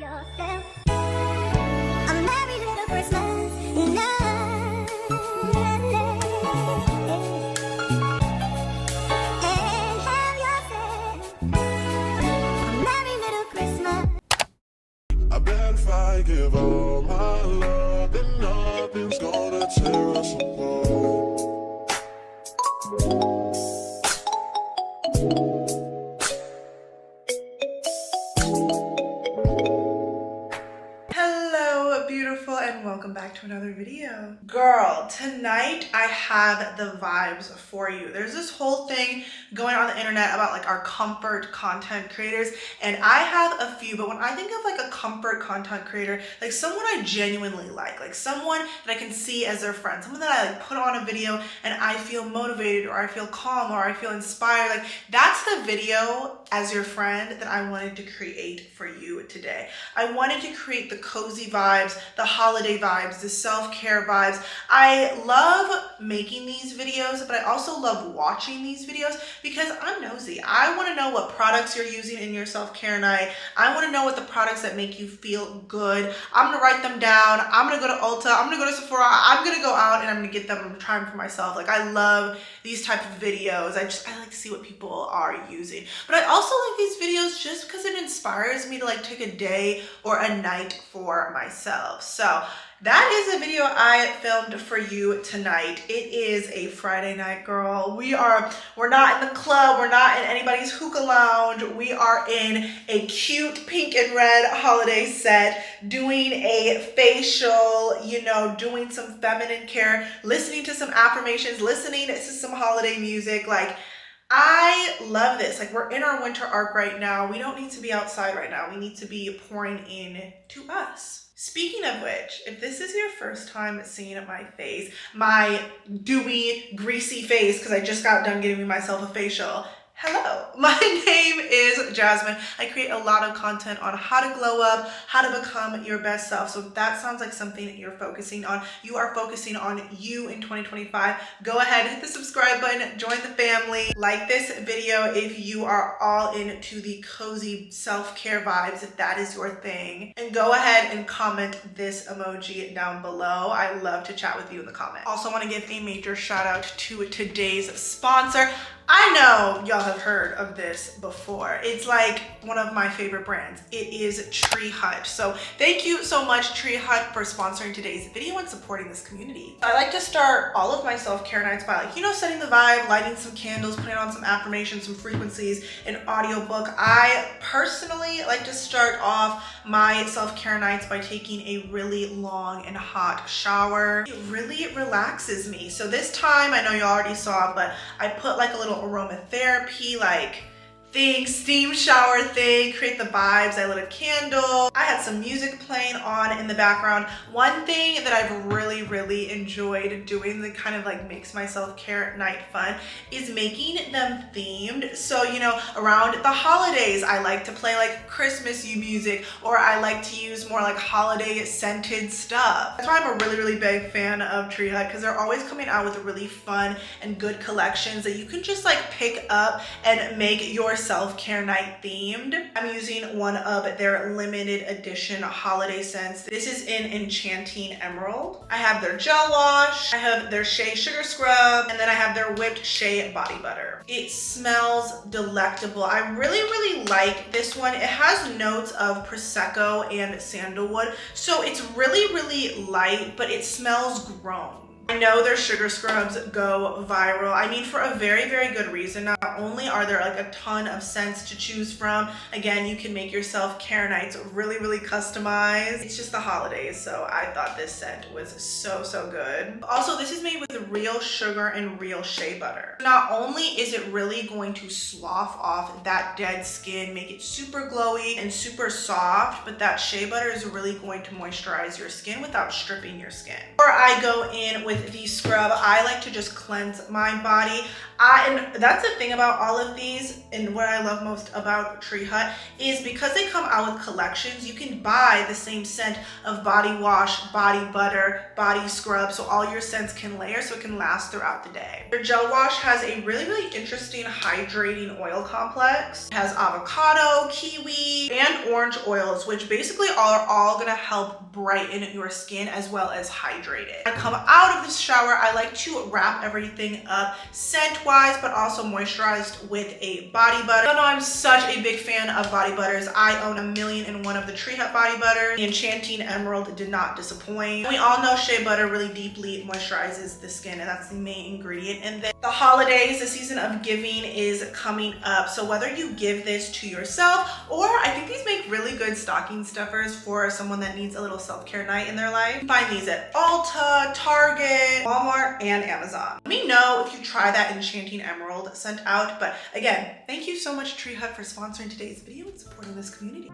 yourself. A merry little Christmas night. And have yourself a merry little Christmas. I bet if I give all my love, then nothing's gonna tear us apart. Hello, beautiful, and welcome back to another video. Girl, tonight I have the vibes for you. There's this whole thing going on the internet about like our comfort content creators, and I have a few, but when I think of like a comfort content creator, like someone I genuinely like someone that I can see as their friend, someone that I like put on a video and I feel motivated or I feel calm or I feel inspired, like that's the video as your friend that I wanted to create for you today. I wanted to create the cozy vibes, the holiday vibes, the self-care vibes. I love making these videos, but I also love watching these videos because I'm nosy. I want to know what products you're using in your self-care night. I want to know what the products that make you feel good. I'm going to write them down. I'm going to go to Ulta. I'm going to go to Sephora. I'm going to go out and I'm going to get them and try them for myself. Like I love these type of videos. I like to see what people are using. But I also like these videos just because it inspires me to like take a day or a night for myself. So that is a video I filmed for you tonight. It is a Friday night, girl. We're not in the club. We're not in anybody's hookah lounge. We are in a cute pink and red holiday set, doing a facial, you know, doing some feminine care, listening to some affirmations, listening to some holiday music. Like, I love this. Like, we're in our winter arc right now. We don't need to be outside right now. We need to be pouring in to us. Speaking of which, if this is your first time seeing my face, my dewy, greasy face, because I just got done giving myself a facial, hello, my name is Jasmine. I create a lot of content on how to glow up, how to become your best self. So if that sounds like something that you're focusing on, you are focusing on you in 2025, go ahead, hit the subscribe button, join the family. Like this video if you are all into the cozy self-care vibes, if that is your thing. And go ahead and comment this emoji down below. I love to chat with you in the comments. Also want to give a major shout out to today's sponsor. I know y'all have heard of this before. It's like one of my favorite brands. It is Tree Hut. So thank you so much, Tree Hut, for sponsoring today's video and supporting this community. I like to start all of my self-care nights by like, you know, setting the vibe, lighting some candles, putting on some affirmations, some frequencies, an audiobook. I personally like to start off my self-care nights by taking a really long and hot shower. It really relaxes me. So this time, I know you already saw, but I put like a little aromatherapy like thing, steam shower thing, create the vibes. I lit a candle. I had some music playing on in the background. One thing that I've really enjoyed doing that kind of like makes my self-care night fun is making them themed. So, you know, around the holidays, I like to play like Christmas music, or I like to use more like holiday scented stuff. That's why I'm a really big fan of Tree Hut, because they're always coming out with really fun and good collections that you can just like pick up and make your self-care night themed. I'm using one of their limited edition holiday scents. This is in Enchanting Emerald. I have their gel wash, I have their shea sugar scrub, and then I have their whipped shea body butter. It smells delectable. I really like this one. It has notes of Prosecco and sandalwood, so it's really light, but it smells grown. I know their sugar scrubs go viral. I mean, for a very good reason. Not only are there like a ton of scents to choose from, again, you can make your self-care nights really customized. It's just the holidays, so I thought this scent was so good. Also, this is made with real sugar and real shea butter. Not only is it really going to slough off that dead skin, make it super glowy and super soft, but that shea butter is really going to moisturize your skin without stripping your skin. Or I go in with with the scrub. I like to just cleanse my body. And that's the thing about all of these, and what I love most about Tree Hut is because they come out with collections, you can buy the same scent of body wash, body butter, body scrub, so all your scents can layer so it can last throughout the day. Their gel wash has a really interesting hydrating oil complex. It has avocado, kiwi, and orange oils, which basically are all gonna help brighten your skin as well as hydrate it. When I come out of the shower, I like to wrap everything up scent-wise, but also moisturized with a body butter. Even though I'm such a big fan of body butters, I own 1,000,001 of the Tree Hut body butters. The Enchanting Emerald did not disappoint. We all know shea butter really deeply moisturizes the skin, and that's the main ingredient. And then the holidays, the season of giving is coming up. So whether you give this to yourself, or I think these make really good stocking stuffers for someone that needs a little self-care night in their life. You can find these at Ulta, Target, Walmart, and Amazon. Let me know if you try that Enchanting Emerald scent out. But again, thank you so much, Tree Hut, for sponsoring today's video and supporting this community.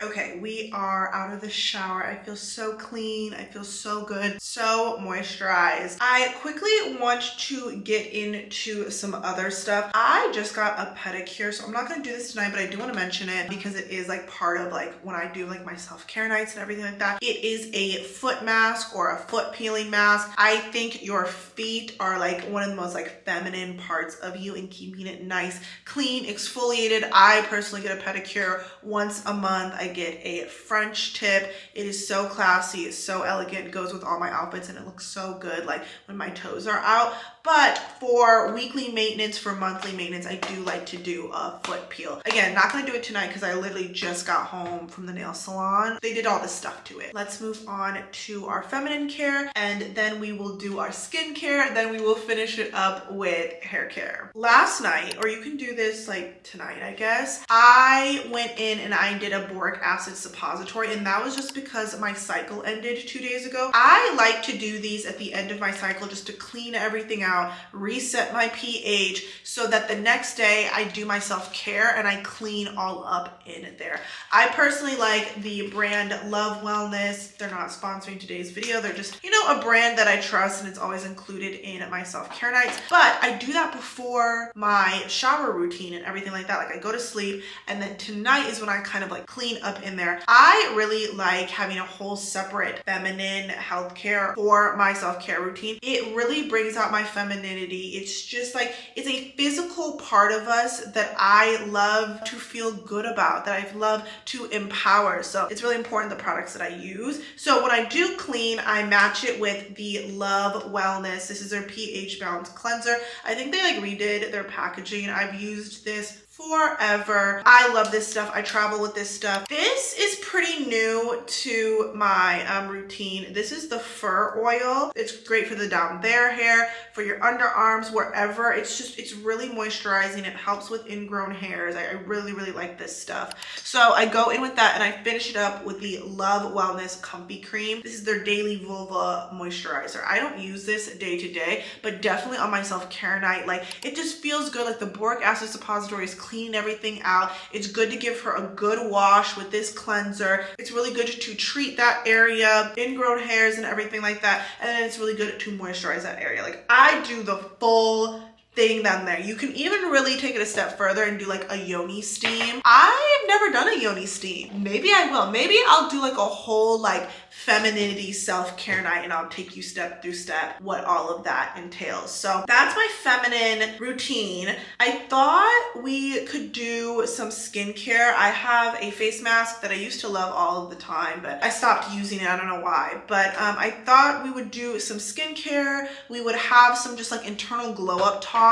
Okay, we are out of the shower. I feel so clean. I feel so good, so moisturized. I quickly want to get into some other stuff. I just got a pedicure, so I'm not gonna do this tonight, but I do want to mention it because it is like part of like when I do like my self-care nights and everything like that. It is a foot mask or a foot peeling mask. I think your feet are like one of the most like feminine parts of you, and keeping it nice, clean, exfoliated. I personally get a pedicure once a month. I get a French tip. It is so classy, it's so elegant, it goes with all my outfits, and it looks so good like when my toes are out. But for weekly maintenance, for monthly maintenance, I do like to do a foot peel. Again, not gonna do it tonight because I literally just got home from the nail salon. They did all this stuff to it. Let's move on to our feminine care, and then we will do our skin care, then we will finish it up with hair care. Last night, or you can do this like tonight, I guess, I went in and I did a boric acid suppository, and that was just because my cycle ended 2 days ago. I like to do these at the end of my cycle just to clean everything out, reset my pH, so that the next day I do my self-care and I clean all up in there. I personally like the brand Love Wellness. They're not sponsoring today's video. They're just, you know, a brand that I trust, and it's always included in my self-care nights. But I do that before my shower routine and everything like that. Like I go to sleep, and then tonight is when I kind of like clean up in there. I really like having a whole separate feminine healthcare for my self-care routine. It really brings out my femininity. It's just like, it's a physical part of us that I love to feel good about, that I love to empower. So it's really important, the products that I use. So when I do clean, I match it with the Love Wellness. This is their pH balanced cleanser. I think they like redid their packaging. I've used this forever. I love this stuff. I travel with this stuff. This is pretty new to my routine. This is the fur oil. It's great for the down there hair, for your underarms, wherever. It's really moisturizing. It helps with ingrown hairs. I really, really like this stuff. So I go in with that and I finish it up with the Love Wellness Comfy Cream. This is their daily vulva moisturizer. I don't use this day to day, but definitely on my self-care night. Like, it just feels good. Like, the boric acid suppository is cleaning everything out. It's good to give her a good wash with this cleanser. It's really good to treat that area, ingrown hairs and everything like that. And then it's really good to moisturize that area. Like, I do the full thing down there. You can even really take it a step further and do like a yoni steam. I have never done a yoni steam. Maybe I will. Maybe I'll do like a whole like femininity self-care night and I'll take you step through step what all of that entails. So that's my feminine routine. I thought we could do some skincare. I have a face mask that I used to love all of the time, but I stopped using it. I don't know why, but I thought we would do some skincare. We would have some just like internal glow up talk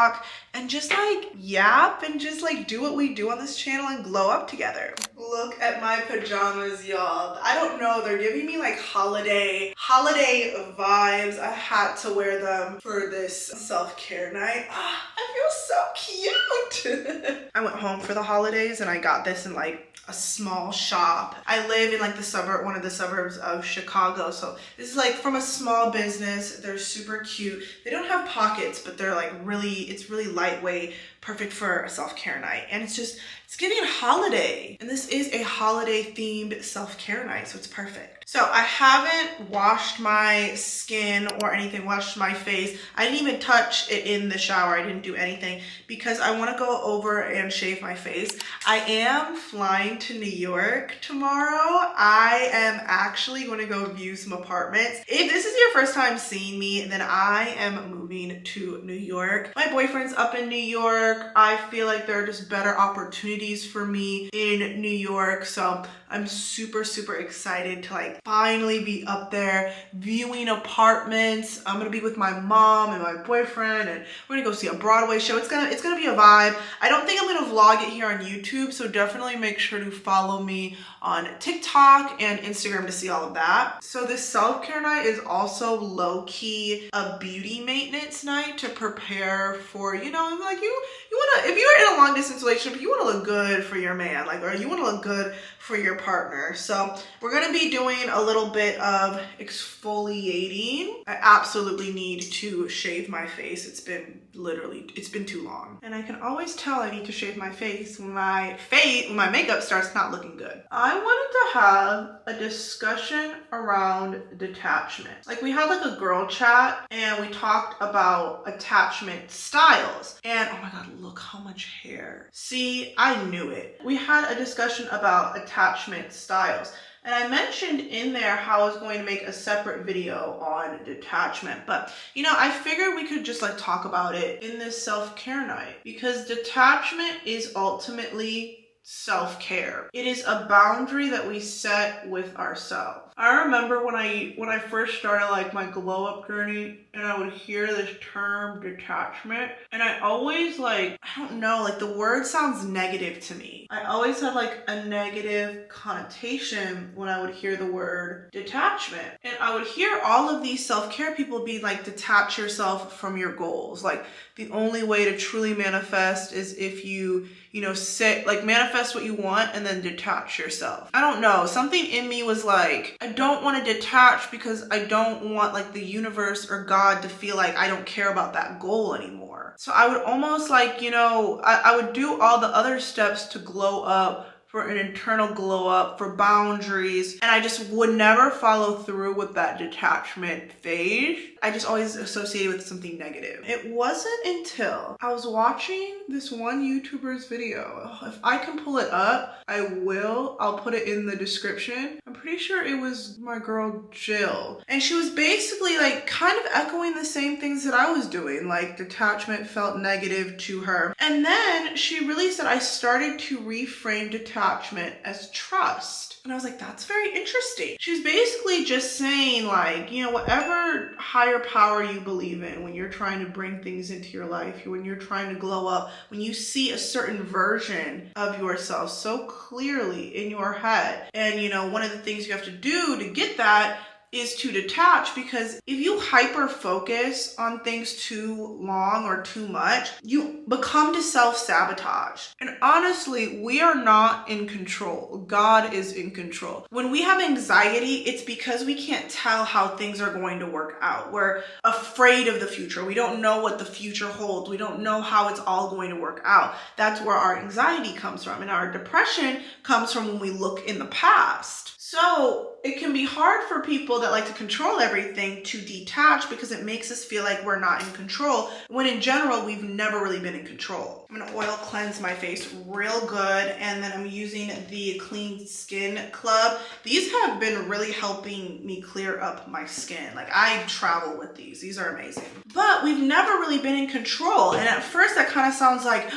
and just like yap and just like do what we do on this channel and glow up together. Look at my pajamas, y'all. I don't know, they're giving me like holiday vibes. I had to wear them for this self-care night. I feel so cute. I went home for the holidays and I got this in like a small shop. I live in like the suburb, one of the suburbs of Chicago. So this is like from a small business. They're super cute. They don't have pockets, but they're like it's really lightweight, perfect for a self-care night. And it's giving a holiday. And this is a holiday themed self-care night, so it's perfect. So I haven't washed my skin or anything, washed my face. I didn't even touch it in the shower. I didn't do anything because I want to go over and shave my face. I am flying to New York tomorrow. I am actually going to go view some apartments. If this is your first time seeing me, then I am moving to New York. My boyfriend's up in New York. I feel like there are just better opportunities for me in New York. So I'm super, super excited to like finally be up there viewing apartments. I'm gonna be with my mom and my boyfriend and we're gonna go see a Broadway show. It's gonna be a vibe. I don't think I'm gonna vlog it here on YouTube, so definitely make sure to follow me on TikTok and Instagram to see all of that. So this self-care night is also low-key a beauty maintenance night to prepare for, you know, like you wanna, if you're in a long distance relationship, you wanna look good for your man, like, or you wanna look good for your partner. So we're gonna be doing a little bit of exfoliating. I absolutely need to shave my face. It's been too long. And I can always tell I need to shave my face when my makeup starts not looking good. I wanted to have a discussion around detachment. Like, we had like a girl chat and we talked about attachment styles. And oh my God, look how much hair. See, I knew it. We had a discussion about attachment styles. And I mentioned in there how I was going to make a separate video on detachment, but you know, I figured we could just like talk about it in this self-care night because detachment is ultimately self-care. It is a boundary that we set with ourselves. I remember when I first started like my glow up journey and I would hear this term detachment and I always like, I don't know, like the word sounds negative to me. I always had like a negative connotation when I would hear the word detachment. And I would hear all of these self-care people be like, detach yourself from your goals. Like the only way to truly manifest is if you manifest what you want and then detach yourself. I don't know. Something in me was like, I don't want to detach because I don't want like the universe or God to feel like I don't care about that goal anymore. So I would almost like, I would do all the other steps to glow up, for an internal glow up, for boundaries, and I just would never follow through with that detachment phase. I just always associated with something negative. It wasn't until I was watching this one YouTuber's video. If I can pull it up, I will. I'll put it in the description. I'm pretty sure it was my girl Jill. And she was basically like kind of echoing the same things that I was doing. Like detachment felt negative to her. And then she really said I started to reframe detachment detachment as trust. And I was like, that's very interesting. She's basically just saying, like, you know, whatever higher power you believe in, when you're trying to bring things into your life, when you're trying to glow up, when you see a certain version of yourself so clearly in your head, and, you know, one of the things you have to do to get that is to detach, because if you hyper focus on things too long or too much, you become to self-sabotage. And honestly, we are not in control. God is in control. When we have anxiety, it's because we can't tell how things are going to work out. We're afraid of the future. We don't know what the future holds. We don't know how it's all going to work out. That's where our anxiety comes from. And our depression comes from when we look in the past. So it can be hard for people that like to control everything to detach, because it makes us feel like we're not in control, when in general, we've never really been in control. I'm gonna oil cleanse my face real good, and then I'm using the Clean Skin Club. These have been really helping me clear up my skin. Like, I travel with these. These are amazing. But we've never really been in control. And at first that kind of sounds like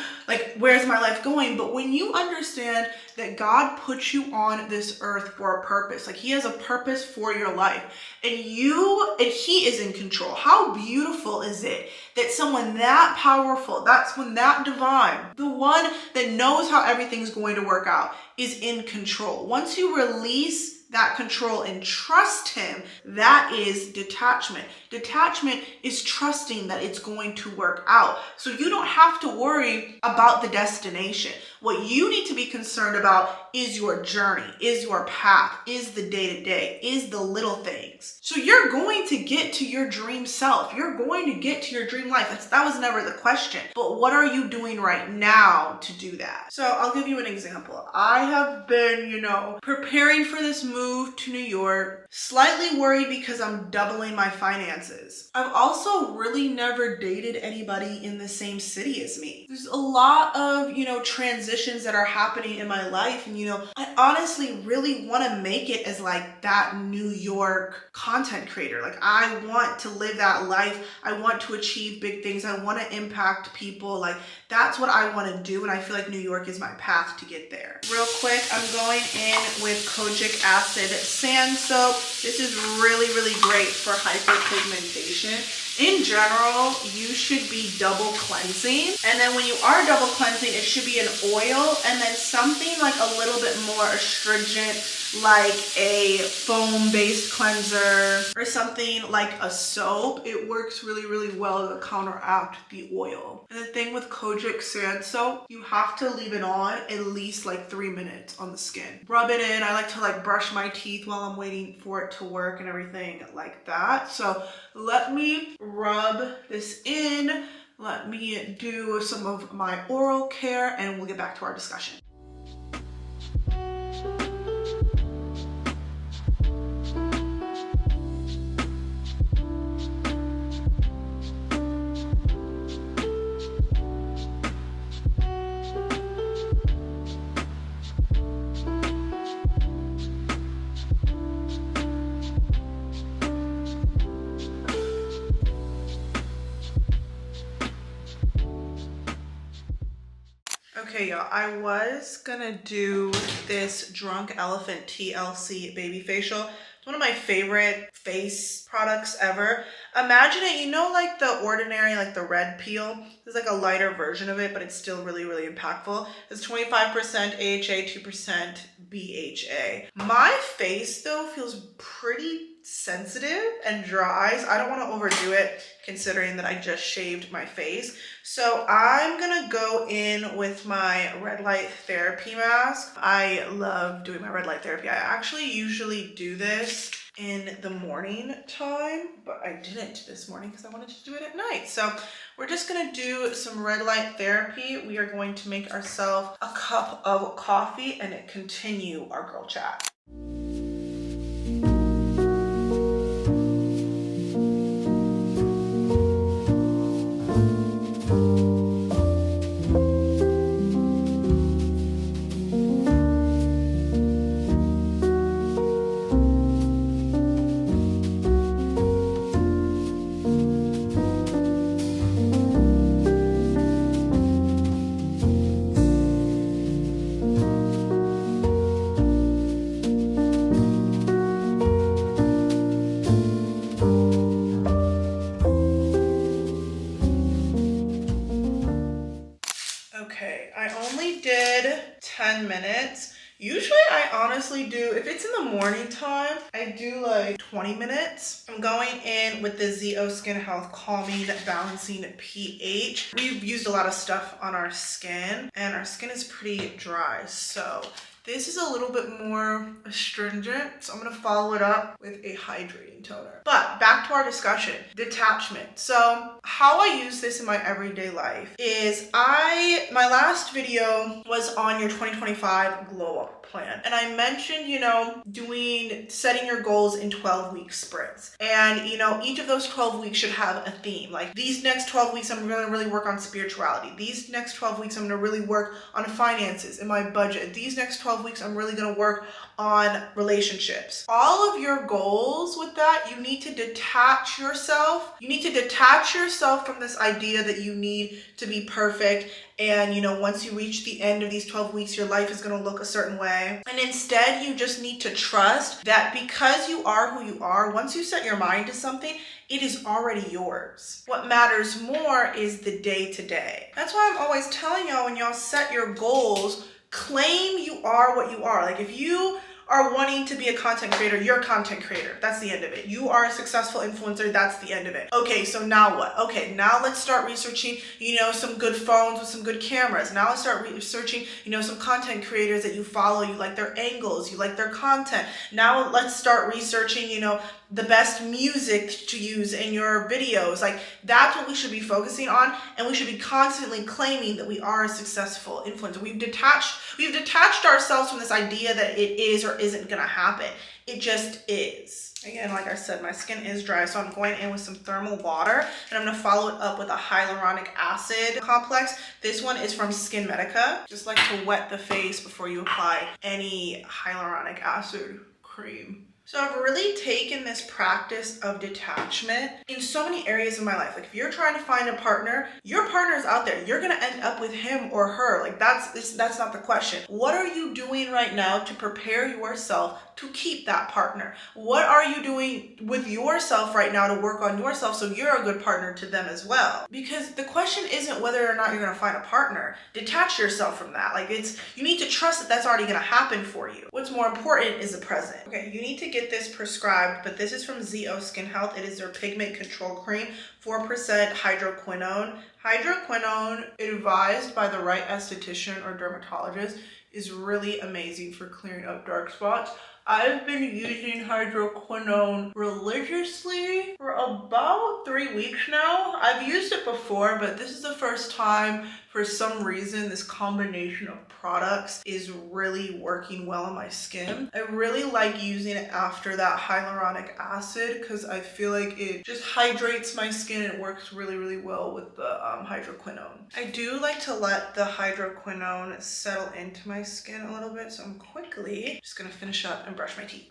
where's my life going? But when you understand that God put you on this earth for a purpose, like He has a purpose for your life, and He is in control. How beautiful is it that someone that powerful, that's when that divine, the one that knows how everything's going to work out, is in control. Once you release that control and trust Him, that is detachment. Detachment is trusting that it's going to work out. So you don't have to worry about the destination. What you need to be concerned about is your journey, is your path, is the day-to-day, is the little things. So you're going to get to your dream self. You're going to get to your dream life. That was never the question. But what are you doing right now to do that? So I'll give you an example. I have been, preparing for this move to New York, slightly worried because I'm doubling my finances. I've also really never dated anybody in the same city as me. There's a lot of, transitions that are happening in my life. And, I honestly really want to make it as like that New York content creator. Like, I want to live that life. I want to achieve big things. I want to impact people. Like, that's what I want to do. And I feel like New York is my path to get there. Real quick, I'm going in with kojic acid sand soap. This is really, really great for hyperpigmentation. In general, you should be double cleansing. And then when you are double cleansing, it should be an oil and then something like a little bit more astringent, like a foam-based cleanser or something like a soap. It works really, really well to counteract the oil. And the thing with kojic sand soap, you have to leave it on at least like 3 minutes on the skin. Rub it in. I like to brush my teeth while I'm waiting for it to work and everything like that. So let me rub this in. Let me do some of my oral care and we'll get back to our discussion. Okay, y'all, I was gonna do this Drunk Elephant TLC baby facial. It's one of my favorite face products ever. Imagine it, like the ordinary, like the red peel. There's like a lighter version of it, but it's still really, really impactful. It's 25% AHA, 2% BHA. My face, though, feels pretty sensitive and dry. So I don't want to overdo it considering that I just shaved my face. So I'm gonna go in with my red light therapy mask. I love doing my red light therapy. I actually usually do this in the morning time, but I didn't this morning because I wanted to do it at night. So we're just gonna do some red light therapy. We are going to make ourselves a cup of coffee and continue our girl chat. 10 minutes. Usually I honestly do, if it's in the morning time, I do like 20 minutes. I'm going in with the ZO Skin Health Calming Balancing pH. We've used a lot of stuff on our skin and our skin is pretty dry. So this is a little bit more astringent, so I'm gonna follow it up with a hydrating toner. But back to our discussion, detachment. So how I use this in my everyday life is my last video was on your 2025 glow up plan. And I mentioned, setting your goals in 12-week sprints. And, each of those 12 weeks should have a theme. Like these next 12 weeks, I'm gonna really work on spirituality. These next 12 weeks, I'm gonna really work on finances and my budget. These next 12 weeks, I'm really gonna work on relationships. All of your goals with that, you need to detach yourself. You need to detach yourself from this idea that you need to be perfect. And once you reach the end of these 12 weeks, your life is going to look a certain way. And instead, you just need to trust that because you are who you are, once you set your mind to something, it is already yours. What matters more is the day to day. That's why I'm always telling y'all, when y'all set your goals, claim you are what you are. Like if you are wanting to be a content creator, you're a content creator. That's the end of it. You are a successful influencer. That's the end of it. Okay, so now what? Okay, now let's start researching, some good phones with some good cameras. Now let's start researching, some content creators that you follow. You like their angles. You like their content. Now let's start researching, the best music to use in your videos. Like that's what we should be focusing on, and we should be constantly claiming that we are a successful influencer. We've detached ourselves from this idea that it is or isn't gonna happen. It just is. Again, like I said, my skin is dry, so I'm going in with some thermal water, and I'm gonna follow it up with a hyaluronic acid complex. This one is from Skin Medica. Just like to wet the face before you apply any hyaluronic acid cream. So I've really taken this practice of detachment in so many areas of my life. Like if you're trying to find a partner, your partner is out there. You're gonna end up with him or her. Like that's not the question. What are you doing right now to prepare yourself to keep that partner? What are you doing with yourself right now to work on yourself so you're a good partner to them as well? Because the question isn't whether or not you're gonna find a partner. Detach yourself from that. Like you need to trust that that's already gonna happen for you. What's more important is the present. Okay, you need to get this prescribed, but this is from ZO Skin Health. It is their pigment control cream, 4% hydroquinone. Hydroquinone, advised by the right esthetician or dermatologist, is really amazing for clearing up dark spots. I've been using hydroquinone religiously for about 3 weeks now. I've used it before, but this is the first time, for some reason, this combination of products is really working well on my skin. I really like using it after that hyaluronic acid because I feel like it just hydrates my skin and it works really, really well with the hydroquinone. I do like to let the hydroquinone settle into my skin a little bit, so I'm quickly just gonna finish up and brush my teeth.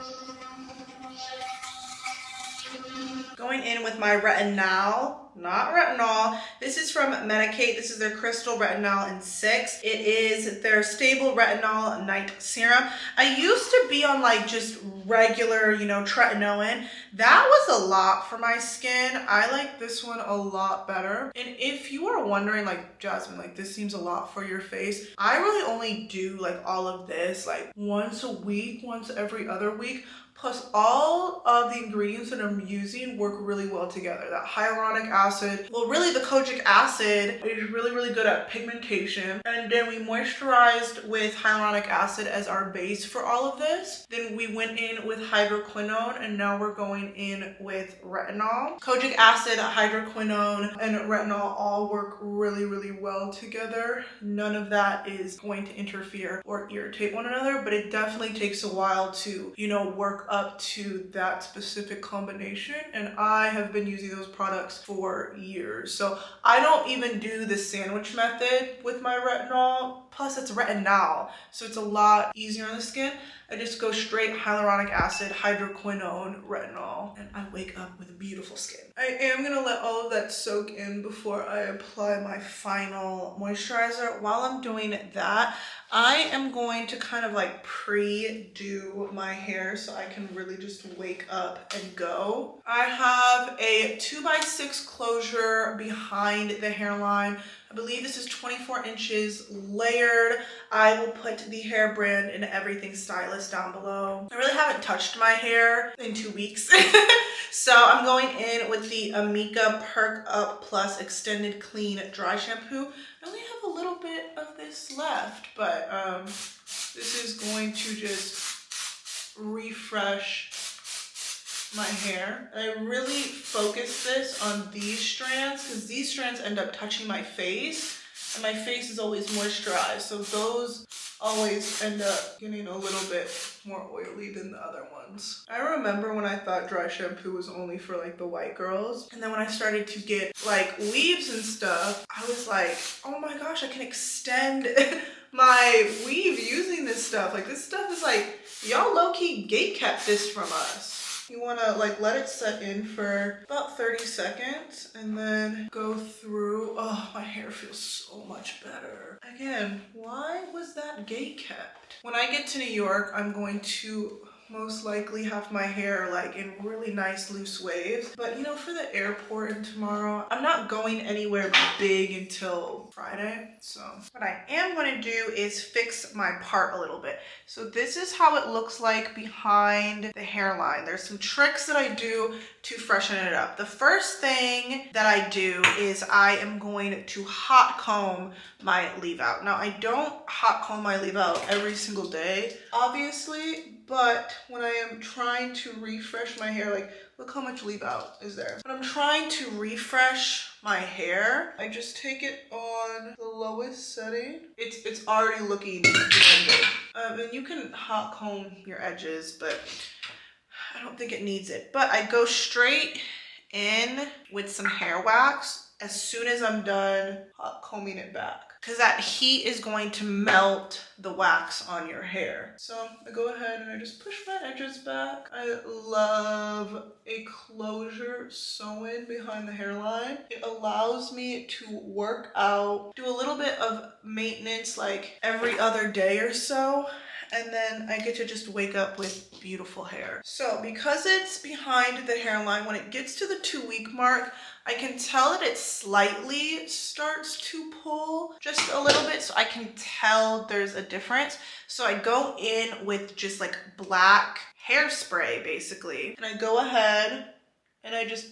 Going in with my retinol, not retinol. This is from Medicate. This is their Crystal Retinol in 6. It is their Stable Retinol Night Serum. I used to be on like just regular, tretinoin. That was a lot for my skin. I like this one a lot better. And if you are wondering, like, Jasmine, like this seems a lot for your face, I really only do like all of this like once a week, once every other week. Plus all of the ingredients that I'm using work really well together. That hyaluronic acid, well really the kojic acid is really, really good at pigmentation. And then we moisturized with hyaluronic acid as our base for all of this. Then we went in with hydroquinone, and now we're going in with retinol. Kojic acid, hydroquinone, and retinol all work really, really well together. None of that is going to interfere or irritate one another, but it definitely takes a while to, work up to that specific combination, and I have been using those products for years. So I don't even do the sandwich method with my retinol. Plus it's retinol, so it's a lot easier on the skin. I just go straight hyaluronic acid, hydroquinone, retinol, and I wake up with beautiful skin. I am gonna let all of that soak in before I apply my final moisturizer. While I'm doing that, I am going to kind of like pre-do my hair so I can really just wake up and go. I have a 2x6 closure behind the hairline. I believe this is 24 inches layered. I will put the hair brand and everything stylist down below. I really haven't touched my hair in 2 weeks. So I'm going in with the Amika Perk Up Plus Extended Clean Dry Shampoo. I only have a little bit of this left, but this is going to just refresh my hair. I really focus this on these strands because these strands end up touching my face and my face is always moisturized. So those always end up getting a little bit more oily than the other ones. I remember when I thought dry shampoo was only for like the white girls. And then when I started to get like weaves and stuff, I was like, oh my gosh, I can extend my weave using this stuff. Like this stuff is like, y'all low-key gate kept this from us. You want to like let it set in for about 30 seconds and then go through. Oh, my hair feels so much better. Again, why was that gate kept? When I get to New York, I'm going to most likely have my hair like in really nice loose waves. But you know, for the airport and tomorrow, I'm not going anywhere big until Friday. So what I am going to do is fix my part a little bit. So this is how it looks like behind the hairline. There's some tricks that I do to freshen it up. The first thing that I do is I am going to hot comb my leave out. Now I don't hot comb my leave out every single day, obviously, but when I am trying to refresh my hair, like look how much leave out is there. When I'm trying to refresh my hair, I just take it on the lowest setting. It's already looking blended. And you can hot comb your edges, but I don't think it needs it. But I go straight in with some hair wax as soon as I'm done hot combing it back, because that heat is going to melt the wax on your hair. So I go ahead and I just push my edges back. I love a closure sew-in behind the hairline. It allows me to work out, do a little bit of maintenance like every other day or so, and then I get to just wake up with beautiful hair. So because it's behind the hairline, when it gets to the 2-week mark, I can tell that it slightly starts to pull just a little bit, so I can tell there's a difference. So I go in with just like black hairspray basically, and I go ahead and I just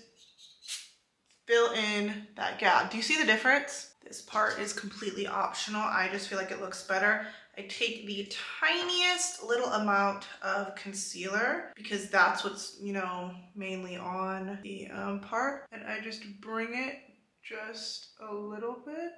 fill in that gap. Do you see the difference? This part is completely optional. I just feel like it looks better. I take the tiniest little amount of concealer because that's what's, you know, mainly on the part, and I just bring it just a little bit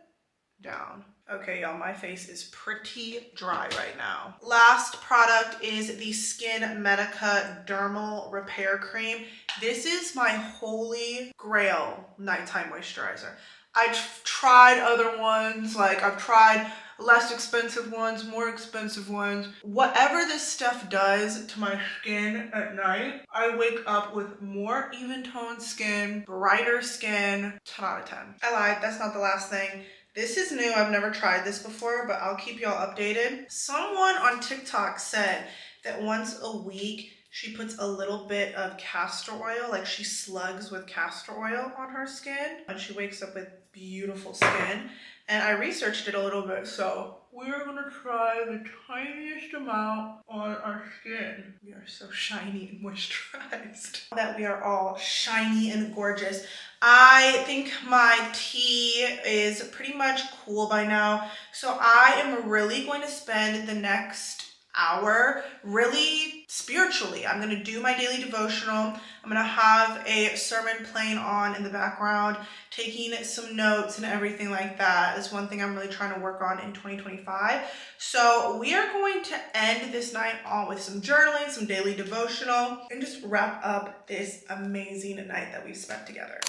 down. Okay, y'all, my face is pretty dry right now. Last product is the Skin Medica Dermal Repair Cream. This is my holy grail nighttime moisturizer. I've tried other ones, like I've tried less expensive ones, more expensive ones. Whatever this stuff does to my skin at night, I wake up with more even toned skin, brighter skin. 10 out of 10. I lied, that's not the last thing. This is new, I've never tried this before, but I'll keep y'all updated. Someone on TikTok said that once a week, she puts a little bit of castor oil, like she slugs with castor oil on her skin, and she wakes up with beautiful skin. And I researched it a little bit, so we're gonna try the tiniest amount on our skin. We are so shiny and moisturized. Now that we are all shiny and gorgeous, I think my tea is pretty much cool by now. So I am really going to spend the next hour really spiritually. I'm going to do my daily devotional. I'm going to have a sermon playing on in the background, taking some notes and everything like that. Is one thing I'm really trying to work on in 2025. So we are going to end this night on with some journaling, some daily devotional, and just wrap up this amazing night that we've spent together.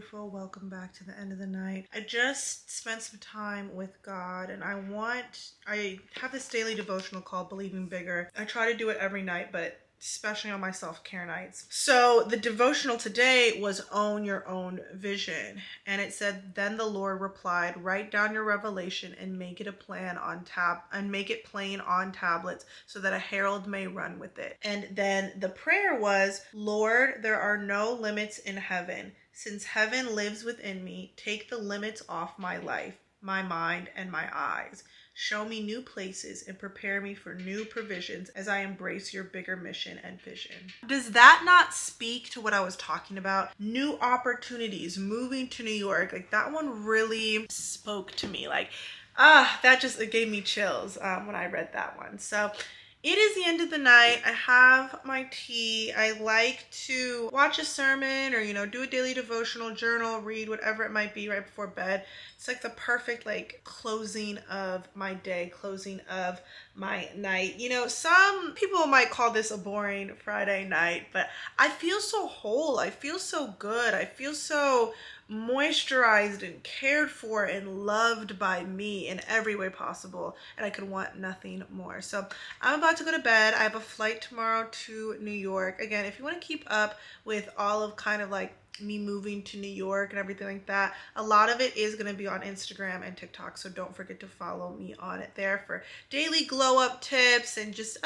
beautiful. Welcome back to the end of the night. I just spent some time with God, and I have this daily devotional called Believing Bigger. I try to do it every night, but especially on my self-care nights. So the devotional today was Own Your Own Vision. And it said, then the Lord replied, write down your revelation and make it plain on tablets so that a herald may run with it. And then the prayer was, Lord, there are no limits in heaven. Since heaven lives within me, take the limits off my life, my mind, and my eyes. Show me new places and prepare me for new provisions as I embrace your bigger mission and vision. Does that not speak to what I was talking about? New opportunities, moving to New York. Like, that one really spoke to me. Like, it gave me chills when I read that one. So it is the end of the night. I have my tea. I like to watch a sermon or, do a daily devotional, journal, read, whatever it might be right before bed. It's like the perfect closing of my day, closing of my night. Some people might call this a boring Friday night, but I feel so whole. I feel so good. I feel so moisturized and cared for and loved by me in every way possible, and I could want nothing more. So I'm about to go to bed. I have a flight tomorrow to New York. Again, if you want to keep up with all of me moving to New York and everything like that, a lot of it is going to be on Instagram and TikTok, so don't forget to follow me on it there for daily glow up tips and just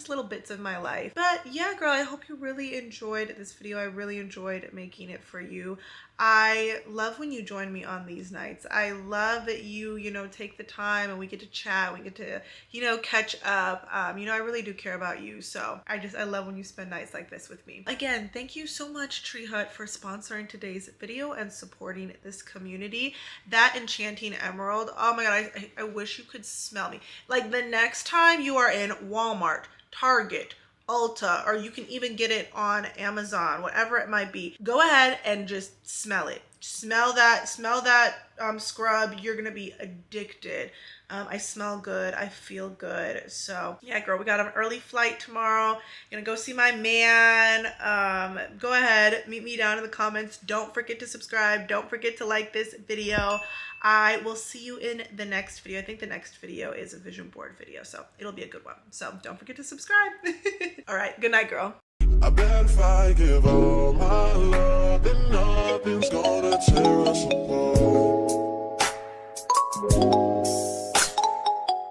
little bits of my life. But yeah, girl, I hope you really enjoyed this video. I really enjoyed making it for you. I love when you join me on these nights. I love that you take the time and we get to chat, we get to catch up. I really do care about you, so I love when you spend nights like this with me. Again, thank you so much, Tree Hut, for sponsoring today's video and supporting this community. That enchanting emerald, oh my god, I wish you could smell me. Like, the next time you are in Walmart, Target, Ulta, or you can even get it on Amazon, whatever it might be, go ahead and just smell it. Smell that scrub. You're gonna be addicted. I smell good. I feel good. So yeah, girl, we got an early flight tomorrow. Gonna go see my man. Go ahead, meet me down in the comments. Don't forget to subscribe. Don't forget to like this video. I will see you in the next video. I think the next video is a vision board video, so it'll be a good one. So don't forget to subscribe. All right, good night, girl. I bet if I give all my love, then nothing's